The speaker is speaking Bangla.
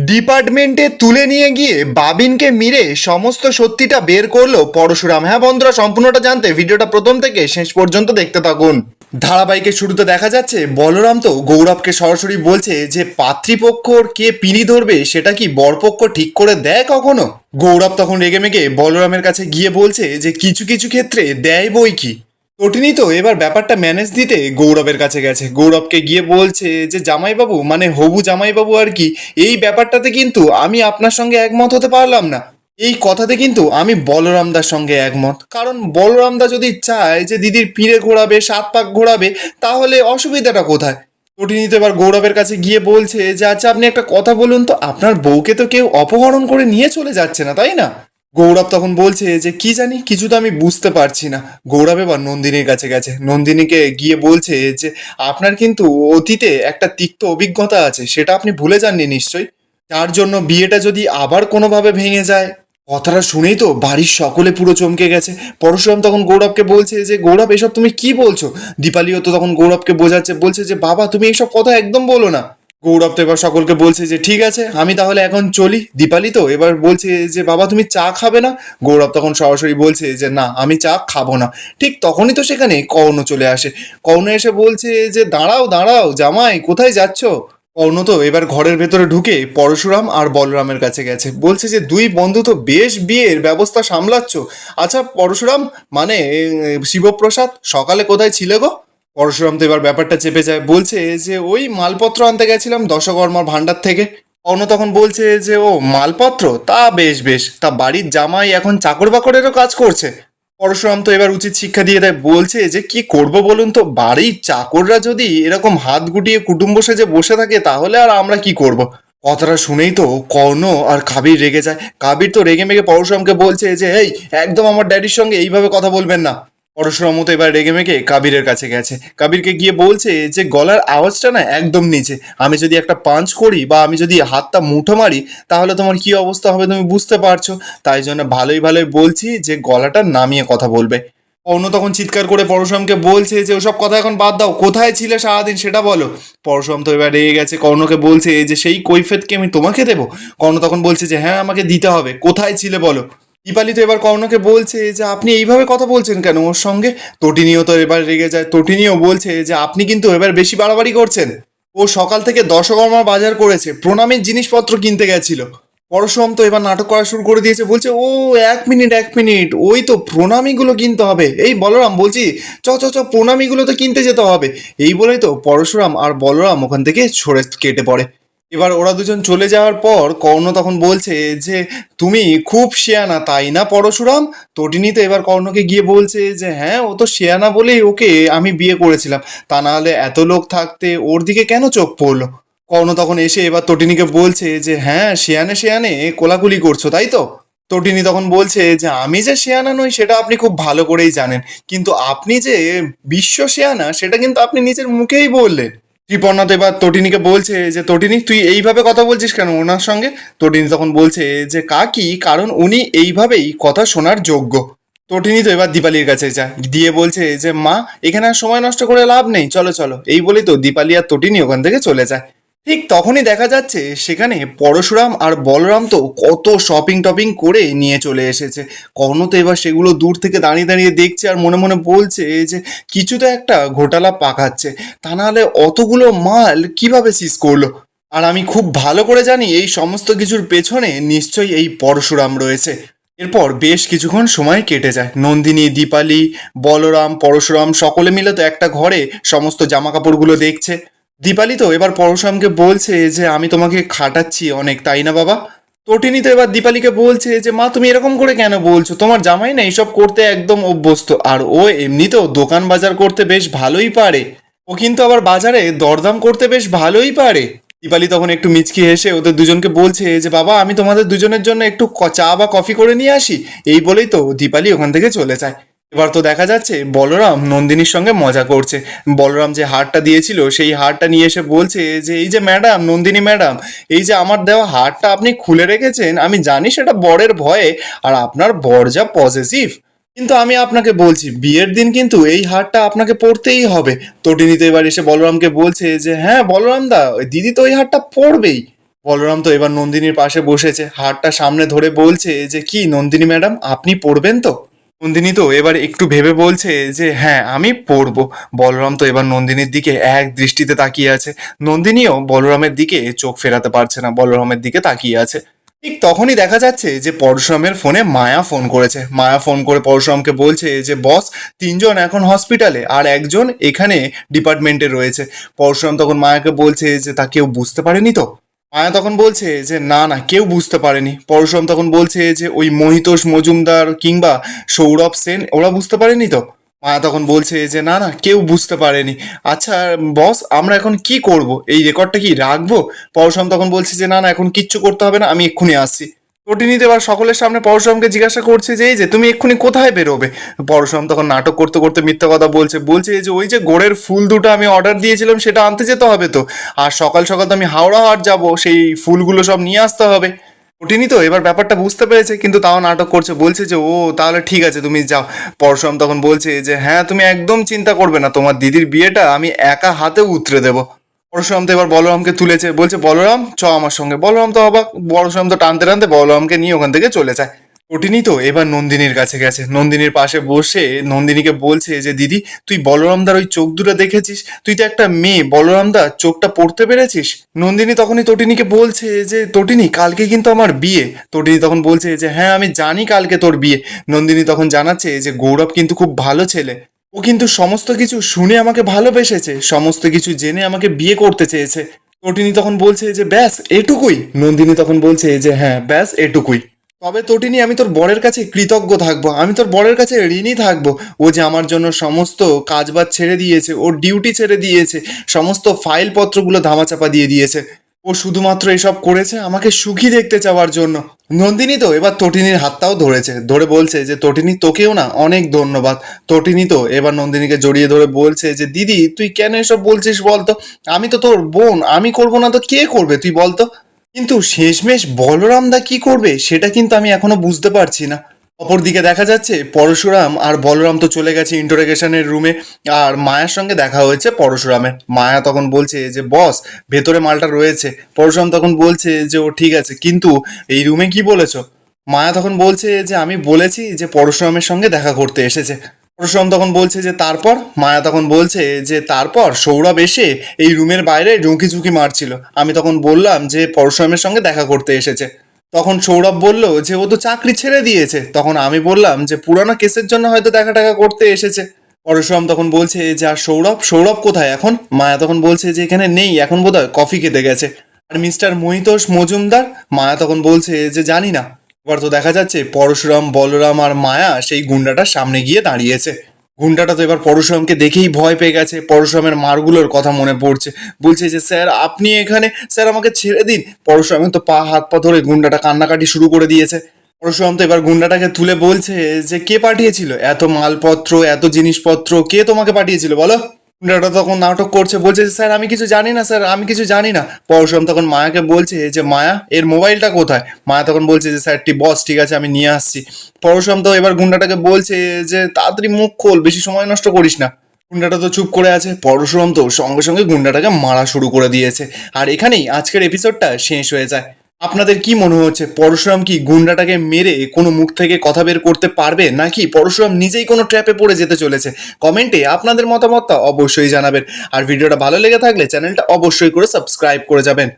ডিপার্টমেন্টে তুলে নিয়ে গিয়ে বাবিনকে মেরে সমস্ত সত্যিটা বের করলো পরশুরাম। হ্যাঁ বন্ধুরা, সম্পূর্ণটা জানতে ভিডিওটা প্রথম থেকে শেষ পর্যন্ত দেখতে থাকুন। ধারাবাহিকের শুরুতে দেখা যাচ্ছে বলরাম তো গৌরবকে সরাসরি বলছে যে পাত্রীপক্ষর কে পিনি ধরবে সেটা কি বরপক্ষ ঠিক করে দেয় কখনো। গৌরব তখন রেগেমেগে বলরামের কাছে গিয়ে বলছে যে কিছু কিছু ক্ষেত্রে দেয় বই কি। তটিনী তো এবার ব্যাপারটা ম্যানেজ দিতে গৌরবের কাছে গেছে, গৌরবকে গিয়ে বলছে যে জামাইবাবু মানে হবু জামাইবাবু আর কি, এই ব্যাপারটাতে কিন্তু আমি আপনার সঙ্গে একমত হতে পারলাম না। এই কথাতে কিন্তু আমি বলরামদার সঙ্গে একমত, কারণ বলরামদা যদি চায় যে দিদির পিড়ে ঘোরাবে, সাত পাক ঘোরাবে, তাহলে অসুবিধাটা কোথায়। তটিনী তো এবার গৌরবের কাছে গিয়ে বলছে যে আচ্ছা আপনি একটা কথা বলুন তো, আপনার বউকে তো কেউ অপহরণ করে নিয়ে চলে যাচ্ছে না তাই না। গৌরব তখন বলছে যে কি জানি, কিছু তো আমি বুঝতে পারছি না। গৌরব এবার নন্দিনীর কাছে গেছে, নন্দিনীকে গিয়ে বলছে যে আপনার কিন্তু অতীতে একটা তিক্ত অভিজ্ঞতা আছে, সেটা আপনি ভুলে যাননি নিশ্চয়ই, যার জন্য বিয়েটা যদি আবার কোনোভাবে ভেঙে যায়। কথাটা শুনেই তো বাড়ির সকলে পুরো চমকে গেছে। পরশুরাম তখন গৌরবকে বলছে যে গৌরব এসব তুমি কি বলছো। দীপালিও তো তখন গৌরবকে বোঝাচ্ছে, বলছে যে বাবা তুমি এইসব কথা একদম বলো না। গৌরব তো এবার সকলকে বলছে যে ঠিক আছে আমি তাহলে এখন চলি। দীপালি তো এবার বলছে যে বাবা তুমি চা খাবে না। গৌরব তখন সরাসরি বলছে যে না আমি চা খাবো না। ঠিক তখনই তো সেখানে কর্ণ চলে আসে। কর্ণ এসে বলছে যে দাঁড়াও দাঁড়াও জামাই, কোথায় যাচ্ছ। কর্ণ তো এবার ঘরের ভেতরে ঢুকে পরশুরাম আর বলরামের কাছে গেছে, বলছে যে দুই বন্ধু তো বেশ বিয়ের ব্যবস্থা সামলাচ্ছ। আচ্ছা পরশুরাম মানে শিবপ্রসাদ সকালে কোথায় ছিলে গো। পরশুরাম তো এবার ব্যাপারটা চেপে যায়, বলছে যে ওই মালপত্র আনতে গেছিলাম দশকর্মার ভাণ্ডার থেকে। অন্য তখন বলছে যে ও মালপত্র, তা বেশ বেশ, তা বাড়ির জামাই এখন চাকর বাকরেরও কাজ করছে। পরশুরাম তো এবার উচিত শিক্ষা দিয়ে দেয়, বলছে যে কি করব বলুন তো, বাড়ির চাকররা যদি এরকম হাত গুটিয়ে কুটুম্ব সেজে বসে থাকে তাহলে আর আমরা কি করব। কথাটা শুনেই তো কর্ণ আর কাবির রেগে যায়। কাবির তো রেগে মেগে পরশুরামকে বলছে যে এই একদম আমার ড্যাডির সঙ্গে এইভাবে কথা বলবেন না। পরশুরাম তো এবার রেগে মেগে কাবিরের কাছে গেছে, কাবিরকে গিয়ে বলছে যে গলার আওয়াজটা না একদম নিচে, আমি যদি একটা পাঞ্চ করি বা আমি যদি হাতটা মুঠো মারি তাহলে তোমার কি অবস্থা হবে তুমি বুঝতে পারছো, তাই জন্য ভালোই ভালোই বলছি যে গলাটা নামিয়ে কথা বলবে। অন্য তখন চিৎকার করে পরশুরামকে বলছে যে ওসব কথা এখন বাদ দাও, কোথায় ছিলে সারাদিন সেটা বলো। পরশুরাম তো এবার রেগে গেছে, কর্ণকে বলছে যে সেই কৈফিয়ত কি আমি তোমাকে দেবো। কর্ণ তখন বলছে যে হ্যাঁ আমাকে দিতে হবে, কোথায় ছিলে বলো। দীপালি তো এবার কর্ণকে বলছে যে আপনি এইভাবে কথা বলছেন কেন ওর সঙ্গে। তটিনীও তো এবার রেগে যায়, তটিনীও বলছে যে আপনি কিন্তু এবার বেশি বাড়াবাড়ি করছেন। ও সকাল থেকে দশকর্মা বাজার করেছে, প্রণামীর জিনিসপত্র কিনতে গেছিল। পরশুরাম তো এবার নাটক করা শুরু করে দিয়েছে, বলছে ও এক মিনিট এক মিনিট, ওই তো প্রণামীগুলো কিনতে হবে। এই বলরাম বলছি চ চ চ প্রণামীগুলো তো কিনতে যেতে হবে। এই বলেই তো পরশুরাম আর বলরাম ওখান থেকে সরে কেটে পড়ে। এবার ওরা দুজন চলে যাওয়ার পর কর্ণ তখন বলছে যে তুমি খুব শেয়ানা তাই না পরশুরাম। তটিনী তো এবার কর্ণকে গিয়ে বলছে যে হ্যাঁ ও তো শেয়ানা বলেই ওকে আমি বিয়ে করেছিলাম, তা না হলে এত লোক থাকতে ওর দিকে কেন চোখ পড়লো। কর্ণ তখন এসে এবার তটিনীকে বলছে যে হ্যাঁ শেয়ানে শেয়ানে কোলাকুলি করছো তাই তো। তটিনী তখন বলছে যে আমি যে শেয়ানা নই সেটা আপনি খুব ভালো করেই জানেন, কিন্তু আপনি যে বিশ্ব শেয়ানা সেটা কিন্তু আপনি নিজের মুখেই বললেন। কৃপর্ণা তো এবার তটিনীকে বলছে যে তটিনী তুই এইভাবে কথা বলছিস কেন ওনার সঙ্গে। তটিনী তখন বলছে যে কাকি কারণ উনি এইভাবেই কথা শোনার যোগ্য। তটিনী তো এবার দীপালির কাছে যায়, দিয়ে বলছে যে মা এখানে আর সময় নষ্ট করে লাভ নেই, চলো চলো। এই বলেই তো দীপালি আর তটিনী ওখান থেকে চলে যায়। ঠিক তখনই দেখা যাচ্ছে সেখানে পরশুরাম আর বলরাম তো কত শপিং টপিং করে নিয়ে চলে এসেছে। কর্ণ তো এবার সেগুলো দূর থেকে দাঁড়িয়ে দাঁড়িয়ে দেখছে আর মনে মনে বলছে যে কিছু তো একটা ঘোটালা পাকাচ্ছে, তা নাহলে অতগুলো মাল কিভাবে সিজ করলো। আর আমি খুব ভালো করে জানি এই সমস্ত কিছুর পেছনে নিশ্চয়ই এই পরশুরাম রয়েছে। এরপর বেশ কিছুক্ষণ সময় কেটে যায়, নন্দিনী, দীপালি, বলরাম, পরশুরাম সকলে মিলে তো একটা ঘরে সমস্ত জামা কাপড়গুলো দেখছে। দীপালি তো এবার পরশুরামকে বলছে যে আমি তোমাকে খাটাচ্ছি অনেক তাই না বাবা। তটিনী তো এবার দীপালিকে বলছে যে মা তুমি এরকম করে কেন বলছো, তোমার জামাই না এইসব করতে একদম অভ্যস্ত, আর ও এমনিতেও দোকান বাজার করতে বেশ ভালোই পারে, ও কিন্তু আবার বাজারে দরদাম করতে বেশ ভালোই পারে। দীপালি তখন একটু মিচকি হেসে ওদের দুজনকে বলছে যে বাবা আমি তোমাদের দুজনের জন্য একটু চা বা কফি করে নিয়ে আসি। এই বলেই তো দীপালি ওখান থেকে চলে যায়। এবার তো দেখা যাচ্ছে বলরাম নন্দিনীর সঙ্গে মজা করছে। বলরাম যে হারটা দিয়েছিল সেই হারটা নিয়ে এসে বলছে যে এই যে ম্যাডাম, নন্দিনী ম্যাডাম, এই যে আমার দেওয়া হারটা আপনি খুলে রেখেছেন, আমি জানি সেটা বরের ভয়ে, আর আপনার বর যা পজেসিভ, কিন্তু আমি আপনাকে বলছি বিয়ের দিন কিন্তু এই হারটা আপনাকে পরতেই হবে। তটিনী তো এবার এসে বলরামকে বলছে যে হ্যাঁ বলরাম দা, ওই দিদি তো ওই হারটা পরবেই। বলরাম তো এবার নন্দিনীর পাশে বসেছে, হাতটা সামনে ধরে বলছে যে কি নন্দিনী ম্যাডাম, আপনি পড়বেন তো? নন্দিনী তো এবার একটু ভেবে বলছে যে হ্যাঁ আমি পড়বো। বলরাম তো এবার নন্দিনীর দিকে এক দৃষ্টিতে তাকিয়ে আছে। নন্দিনীও বলরামের দিকে চোখ ফেরাতে পারছে না, বলরামের দিকে তাকিয়ে আছে। ঠিক তখনই দেখা যাচ্ছে যে পরশুরামের ফোনে মায়া ফোন করেছে। মায়া ফোন করে পরশুরামকে বলছে যে বস, তিনজন এখন হসপিটালে আর একজন এখানে ডিপার্টমেন্টে রয়েছে। পরশুরাম তখন মায়াকে বলছে যে তা কেউ বুঝতে পারেনি তো? মায়া তখন বলছে যে না না, কেউ বুঝতে পারেনি। পরশুরাম তখন বলছে যে ওই মহিতোষ মজুমদার কিংবা সৌরভ সেন ওরা বুঝতে পারেনি তো? মায়া তখন বলছে যে না না, কেউ বুঝতে পারেনি। আচ্ছা বস, আমরা এখন কি করব? এই রেকর্ডটা কি রাখবো? পরশুরাম তখন বলছে যে না না, এখন কিচ্ছু করতে হবে না, আমি এক্ষুনি আসছি। তটিনীতে এবার সকলের সামনে পরশুরামকে জিজ্ঞাসা করছে যে এই যে তুমি এক্ষুনি কোথায় বেরোবে? পরশুরাম তখন নাটক করতে করতে মিথ্যা কথা বলছে, বলছে এই যে ওই যে গোড়ের ফুল দুটো আমি অর্ডার দিয়েছিলাম সেটা আনতে যেতে হবে তো, আর সকাল সকাল তো আমি হাওড়া হাট যাব, সেই ফুলগুলো সব নিয়ে আসতে হবে। ওঠিনি তো এবার ব্যাপারটা বুঝতে পেরেছে, কিন্তু তাও নাটক করছে, বলছে যে ও তাহলে ঠিক আছে তুমি যাও। পরশুরাম তখন বলছে যে হ্যাঁ তুমি একদম চিন্তা করবে না, তোমার দিদির বিয়েটা আমি একা হাতে উতরে দেবো। পরশুরাম তো এবার বলরামকে তুলেছে, বলছে বলরাম চ আমার সঙ্গে। বলরাম তো অবাক, পরশুরাম তো টানতে টানতে বলরামকে নিয়ে ওখান থেকে চলে যায়। ওঠিনি তো এবার নন্দিনীর কাছে গেছে, নন্দিনীর পাশে বসে নন্দিনীকে বলছে যে দিদি, তুই বলরামদার ওই চোখ দুটো দেখেছিস? তুই তো একটা মেয়ে, বলরামদার চোখটা পড়তে পেরেছিস? নন্দিনী তখনই তটিনীকে বলছে যে তটিনী কালকে কিন্তু আমার বিয়ে। তটিনী তখন বলছে যে হ্যাঁ আমি জানি কালকে তোর বিয়ে। নন্দিনী তখন জানাচ্ছে যে গৌরব কিন্তু খুব ভালো ছেলে, ও কিন্তু সমস্ত কিছু শুনে আমাকে ভালোবেসেছে, সমস্ত কিছু জেনে আমাকে বিয়ে করতে চেয়েছে। তটিনী তখন বলছে যে ব্যাস এটুকুই? নন্দিনী তখন বলছে যে হ্যাঁ ব্যাস এটুকুই। তবে তটিনী আমি তোর বরের কাছে কৃতজ্ঞ থাকবো, আমি তোর বরের কাছে ঋণী থাকবো। ও যে আমার জন্য সমস্ত কাজবাজ ছেড়ে দিয়েছে, ওর ডিউটি ছেড়ে দিয়েছে, সমস্ত ফাইলপত্রগুলো ধামাচাপা দিয়ে দিয়েছে। ও শুধুমাত্র এসব করেছে আমাকে সুখী দেখতে চাওয়ার জন্য। নন্দিনী তো এবার তটিনীর হাতটাও ধরেছে, ধরে বলছে যে তটিনী তোকেও না অনেক ধন্যবাদ। তটিনী তো এবার নন্দিনীকে জড়িয়ে ধরে বলছে যে দিদি তুই কেন এসব বলছিস বলতো? আমি তো তোর বোন, আমি করবো না তো কে করবে তুই বলতো? কিন্তু শেষমেশ বলরামদা কি করবে সেটা কিন্তু আমি এখনো বুঝতে পারছি না। অপরদিকে দেখা যাচ্ছে পরশুরাম আর বলরাম তো চলে গেছে ইন্টারোগেশনের রুমে, আর মায়ের সঙ্গে দেখা হয়েছে পরশুরামের। মায়া তখন বলছে যে বস, ভেতরে মালটা রয়েছে। পরশুরাম তখন বলছে যে ও ঠিক আছে, কিন্তু এই রুমে কি বলেছো? মায়া তখন বলছে যে আমি বলেছি যে পরশুরামের সঙ্গে দেখা করতে এসেছে। পরশুরাম তখন বলছে যে তারপর? মায়া তখন বলছে যে তারপর সৌরভ এসে এই রুমের বাইরে ঝুঁকি ঝুঁকি মারছিল, আমি তখন বললাম যে পরশুরামের সঙ্গে দেখা করতে এসেছে। তখন সৌরভ বলল যে ও তো চাকরি ছেড়ে দিয়েছে। তখন আমি বললাম যে পুরানো কেসের জন্য হয়তো দেখা টাকা করতে এসেছে। পরশুরাম তখন বলছে যে আর সৌরভ, সৌরভ কোথায় এখন? মায়া তখন বলছে যে এখানে নেই, এখন বোধহয় কফি খেতে গেছে। আর মিস্টার মহিতোষ মজুমদার? মায়া তখন বলছে যে জানি না। এবার তো দেখা যাচ্ছে পরশুরাম, বলরাম আর মায়া সেই গুন্ডাটার সামনে গিয়ে দাঁড়িয়েছে। গুন্ডাটা তো এবার পরশুরামকে দেখেই ভয় পেয়ে গেছে, পরশুরামের মারগুলোর কথা মনে পড়ছে, বলছে যে স্যার আপনি এখানে, স্যার আমাকে ছেড়ে দিন। পরশুরামের তো পা হাত পা ধরে গুন্ডাটা কান্নাকাটি শুরু করে দিয়েছে। পরশুরাম তো এবার গুন্ডাটাকে তুলে বলছে যে কে পাঠিয়েছিল এত মালপত্র, এত জিনিসপত্র, কে তোমাকে পাঠিয়েছিল বলো? গুন্ডাটা তখন নাটক করছে, বলছে যে, স্যার আমি কিছু জানি না, স্যার আমি কিছু জানি না। পরশুরাম তখন মায়াকে বলছে যে মায়া এর মোবাইলটা কোথায়? মায়া তখন বলছে যে স্যার বস ঠিক আছে আমি নিয়ে আসছি। পরশুরাম তো এবার গুন্ডাটাকে বলছে যে তাড়াতাড়ি মুখ খোল, বেশি সময় নষ্ট করিস না। গুন্ডাটা তো চুপ করে আছে। পরশুরাম তো সঙ্গে সঙ্গে গুন্ডাটাকে মারা শুরু করে দিয়েছে। আর এখানেই আজকের এপিসোডটা শেষ হয়ে যায়। আপনাদের কি মনে হচ্ছে, পরশুরাম কি গুন্ডাটাকে মেরে কোনো মুখ থেকে কথা বের করতে পারবে, নাকি পরশুরাম নিজেই কোনো ট্র্যাপে পড়ে যেতে চলেছে? কমেন্টে আপনাদের মতামতটা অবশ্যই জানাবেন। আর ভিডিওটা ভালো লেগে থাকলে চ্যানেলটা অবশ্যই করে সাবস্ক্রাইব করে যাবেন।